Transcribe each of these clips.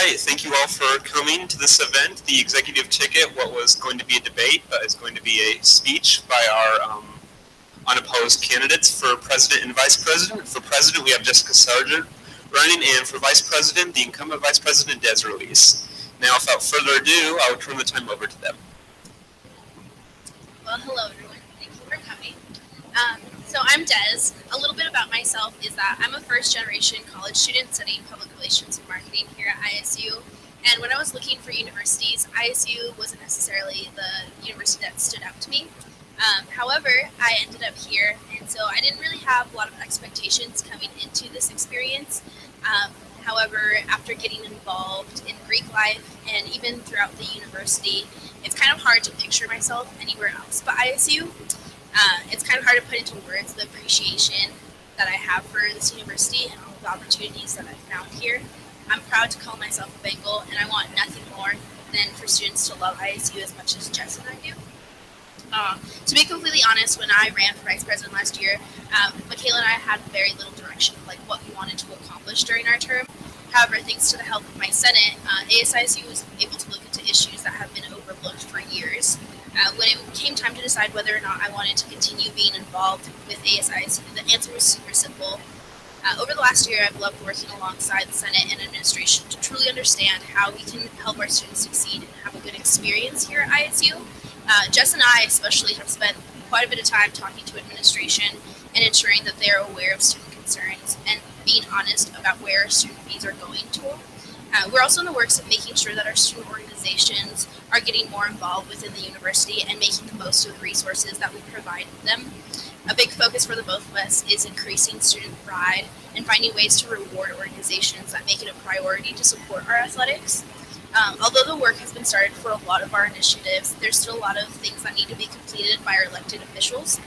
right, thank you all for coming to this event. The executive ticket, what was going to be a debate, is going to be a speech by our unopposed candidates for president and vice president. For president, we have Jessica Sargent running, and for vice president, the incumbent vice president, Des Ruiz. Now, without further ado, I will turn the time over to them. Well, hello everyone. Thank you for coming. So I'm Des. A little bit about myself is that I'm a first-generation college student studying public relations and marketing here at ISU. And when I was looking for universities, ISU wasn't necessarily the university that stood out to me. However, I ended up here, and so I didn't really have a lot of expectations coming into this experience. However, after getting involved in Greek life and even throughout the university, it's kind of hard to picture myself anywhere else but ISU. It's kind of hard to put into words the appreciation that I have for this university and all the opportunities that I've found here. I'm proud to call myself a Bengal, and I want nothing more than for students to love ISU as much as Jess and I do. To be completely honest, when I ran for vice president last year, Michaela and I had very little direction of what we wanted to accomplish during our term. However, thanks to the help of my Senate, ASISU was able to look into issues that have been overlooked for years. When it came time to decide whether or not I wanted to continue being involved with ASISU, the answer was super simple. Over the last year, I've loved working alongside the Senate and administration to truly understand how we can help our students succeed and have a good experience here at ISU. Jess and I especially have spent quite a bit of time talking to administration and ensuring that they are aware of student concerns and being honest about where our student fees are going to. We're also in the works of making sure that our student organizations are getting more involved within the university and making the most of the resources that we provide them. A big focus for the both of us is increasing student pride and finding ways to reward organizations that make it a priority to support our athletics. Although the work has been started for a lot of our initiatives, there's still a lot of things that need to be completed by our elected officials.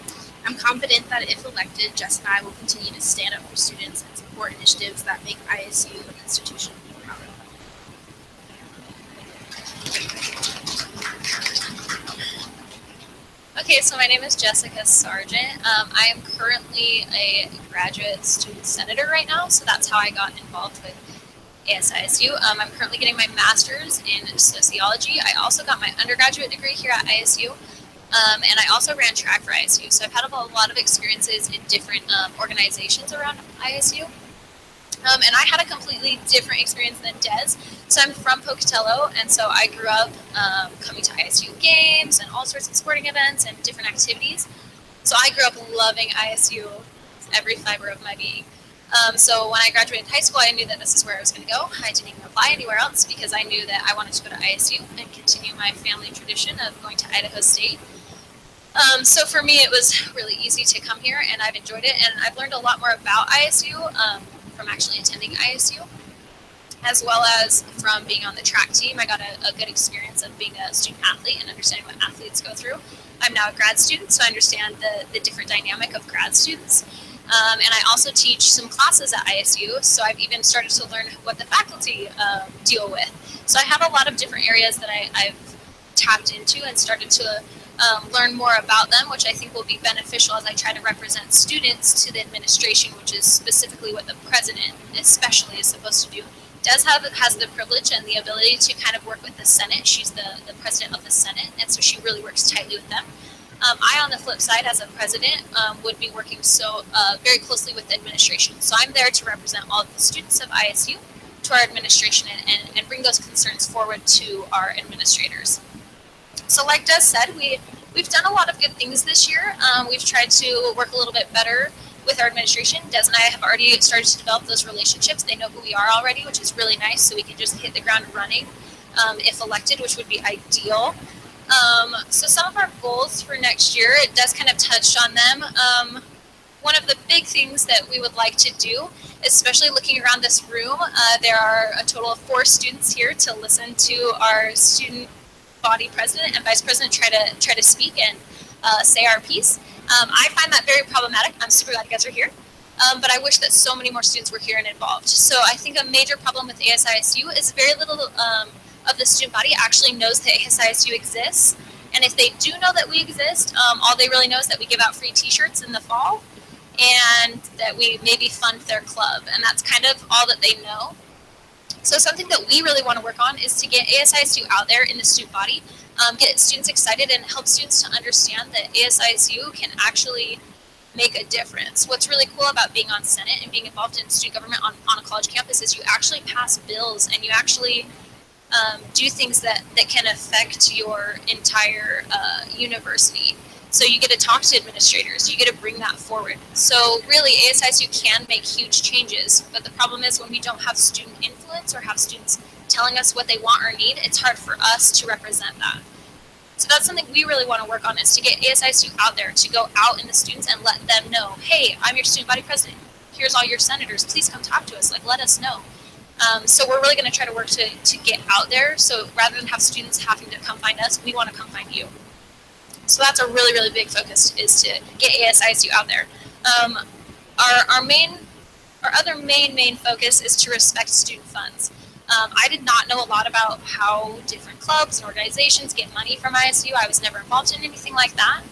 I'm confident that if elected, Jess and I will continue to stand up for students and support initiatives that make ISU an institution to be proud of. Okay, so my name is Jessica Sargent. I am currently a graduate student senator right now, so that's how I got involved with ASISU. I'm currently getting my master's in sociology. I also got my undergraduate degree here at ISU, and I also ran track for ISU. So I've had a lot of experiences in different organizations around ISU. And I had a completely different experience than Des. So I'm from Pocatello, and so I grew up coming to ISU games and all sorts of sporting events and different activities. So I grew up loving ISU with every fiber of my being. So when I graduated high school, I knew that this is where I was going to go. I didn't even apply anywhere else because I knew that I wanted to go to ISU and continue my family tradition of going to Idaho State. So for me, it was really easy to come here, and I've enjoyed it. And I've learned a lot more about ISU from actually attending ISU, as well as from being on the track team. I got a good experience of being a student athlete and understanding what athletes go through. I'm now a grad student, so I understand the different dynamic of grad students. And I also teach some classes at ISU, so I've even started to learn what the faculty deal with. So I have a lot of different areas that I've tapped into and started to learn more about them, which I think will be beneficial as I try to represent students to the administration, which is specifically what the president especially is supposed to do. Des has the privilege and the ability to kind of work with the Senate. She's the president of the Senate, and so she really works tightly with them. I, on the flip side, as a president, would be working very closely with the administration. So I'm there to represent all of the students of ISU to our administration and bring those concerns forward to our administrators. So like Des said, we've done a lot of good things this year. We've tried to work a little bit better with our administration. Des and I have already started to develop those relationships. They know who we are already, which is really nice, so we can just hit the ground running if elected, which would be ideal. So some of our goals for next year, Des kind of touched on them. One of the big things that we would like to do, especially looking around this room, there are a total of 4 students here to listen to our student body president and vice president try to speak and say our piece. I find that very problematic. I'm super glad you guys are here. But I wish that so many more students were here and involved. So I think a major problem with ASISU is very little of the student body actually knows that ASISU exists. And if they do know that we exist, all they really know is that we give out free t-shirts in the fall and that we maybe fund their club. And that's kind of all that they know. So something that we really want to work on is to get ASISU out there in the student body, get students excited and help students to understand that ASISU can actually make a difference. What's really cool about being on Senate and being involved in student government on a college campus is you actually pass bills and you actually do things that can affect your entire university. So you get to talk to administrators, you get to bring that forward. So really ASISU can make huge changes, but the problem is when we don't have student influence or have students telling us what they want or need, it's hard for us to represent that. So that's something we really want to work on, is to get ASISU out there, to go out in the students and let them know, hey, I'm your student body president. Here's all your senators. Please come talk to us. Like, let us know. So we're really going to try to work to get out there. So rather than have students having to come find us, we want to come find you. So that's a really, really big focus, is to get ASISU out there. Our other main focus is to respect student funds. I did not know a lot about how different clubs and organizations get money from ISU. I was never involved in anything like that.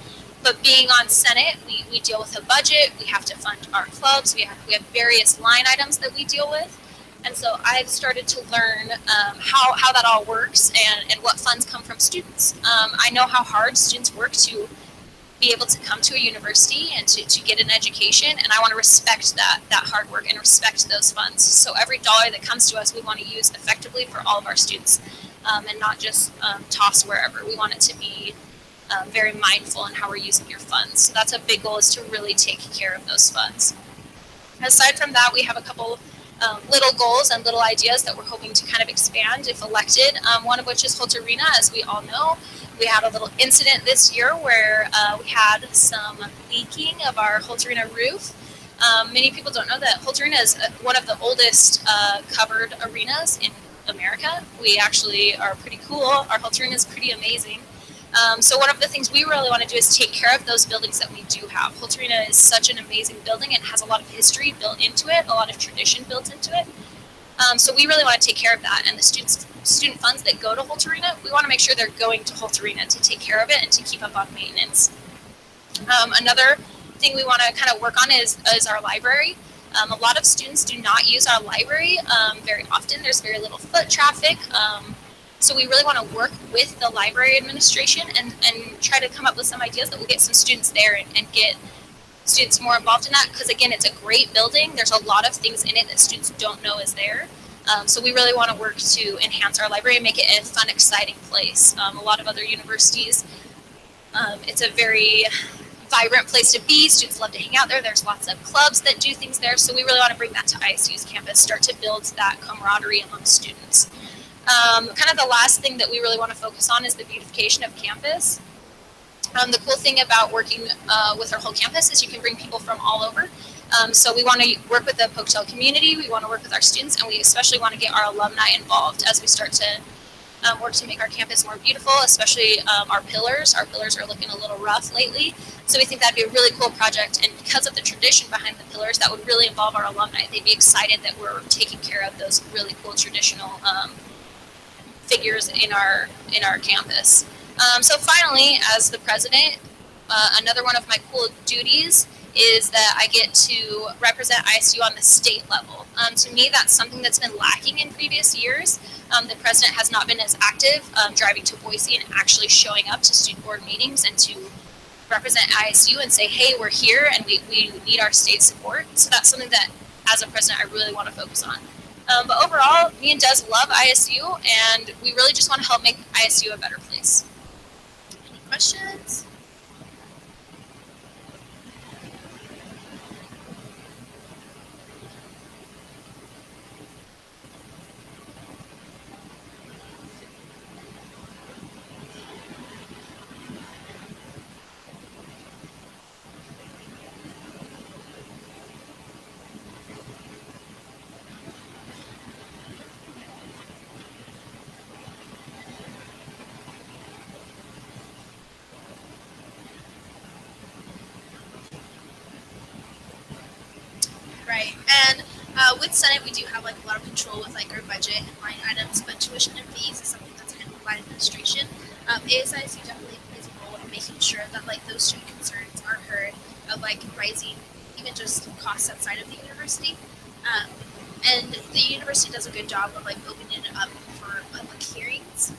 But being on Senate, we deal with a budget. We have to fund our clubs. We have various line items that we deal with. And so I've started to learn how that all works and what funds come from students. I know how hard students work to be able to come to a university and to get an education, and I want to respect that hard work and respect those funds. So every dollar that comes to us, we want to use effectively for all of our students, and not just toss wherever. We want it to be very mindful in how we're using your funds. So that's a big goal, is to really take care of those funds. Aside from that, we have a couple little goals and little ideas that we're hoping to kind of expand if elected, one of which is Holt Arena. As we all know, we had a little incident this year where we had some leaking of our Holt Arena roof. Many people don't know that Holt Arena is one of the oldest covered arenas in America. We actually are pretty cool. Our Holt Arena is pretty amazing. So one of the things we really want to do is take care of those buildings that we do have. Holt Arena is such an amazing building. It has a lot of history built into it, a lot of tradition built into it. So we really want to take care of that. And the student funds that go to Holt Arena, we want to make sure they're going to Holt Arena to take care of it and to keep up on maintenance. Another thing we want to kind of work on is our library. A lot of students do not use our library very often. There's very little foot traffic. So we really want to work with the library administration and try to come up with some ideas that will get some students there and get students more involved in that, because again, it's a great building. There's a lot of things in it that students don't know is there. So we really want to work to enhance our library and make it a fun, exciting place. A lot of other universities, it's a very vibrant place to be. Students love to hang out there. There's lots of clubs that do things there. So we really want to bring that to ISU's campus, start to build that camaraderie among students. Kind of the last thing that we really want to focus on is the beautification of campus. The cool thing about working with our whole campus is you can bring people from all over. So we want to work with the Pocatello community, we want to work with our students, and we especially want to get our alumni involved as we start to work to make our campus more beautiful, especially our pillars. Our pillars are looking a little rough lately. So we think that'd be a really cool project, and because of the tradition behind the pillars, that would really involve our alumni. They'd be excited that we're taking care of those really cool traditional figures in our campus. So finally, as the president, another one of my cool duties is that I get to represent ISU on the state level. To me, that's something that's been lacking in previous years. The president has not been as active driving to Boise and actually showing up to student board meetings and to represent ISU and say, hey, we're here and we need our state support. So that's something that, as a president, I really want to focus on. But overall, me and Des love ISU, and we really just want to help make ISU a better place. Any questions? Right, and with Senate, we do have like a lot of control with like our budget and line items, but tuition and fees is something that's handled by administration. ASISU definitely plays a role in making sure that like those student concerns are heard of like rising, even just costs outside of the university. And the university does a good job of like opening it up for public hearings.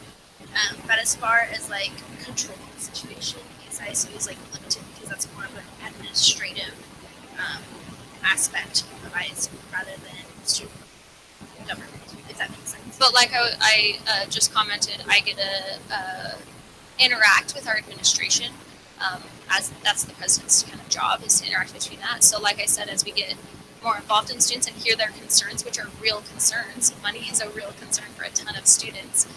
But as far as like controlling the situation, ASISU is like limited because that's more of an administrative aspect of ISU rather than student government, if that makes sense. But like I just commented, I get to interact with our administration, as that's the president's kind of job, is to interact between that. So like I said, as we get more involved in students and hear their concerns, which are real concerns, money is a real concern for a ton of students.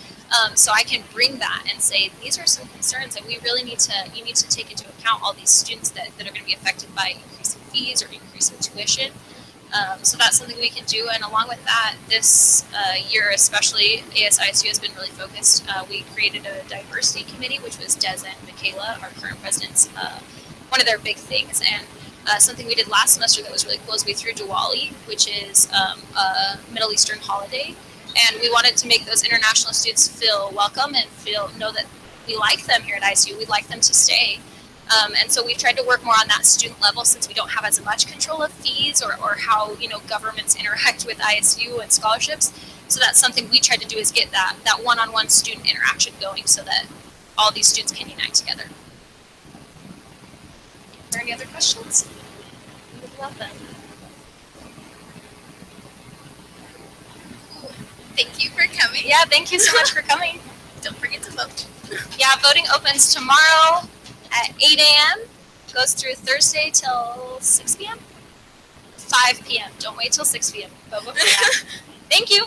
So I can bring that and say, these are some concerns that we really need to take into account all these students that are going to be affected by increasing fees or increasing tuition. So that's something we can do. And along with that, this year especially, ASISU has been really focused. We created a diversity committee, which was Des and Michaela, our current presidents, one of their big things. And something we did last semester that was really cool is we threw Diwali, which is a Middle Eastern holiday. And we wanted to make those international students feel welcome and know that we like them here at ISU. We'd like them to stay. And so we've tried to work more on that student level since we don't have as much control of fees or how, governments interact with ISU and scholarships. So that's something we tried to do, is get that one-on-one student interaction going so that all these students can unite together. Are there any other questions? We would love them. Thank you for coming. Yeah, thank you so much for coming. Don't forget to vote. Yeah, voting opens tomorrow at 8 a.m. Goes through Thursday till 6 p.m. 5 p.m. Don't wait till 6 p.m. Vote before that. Thank you.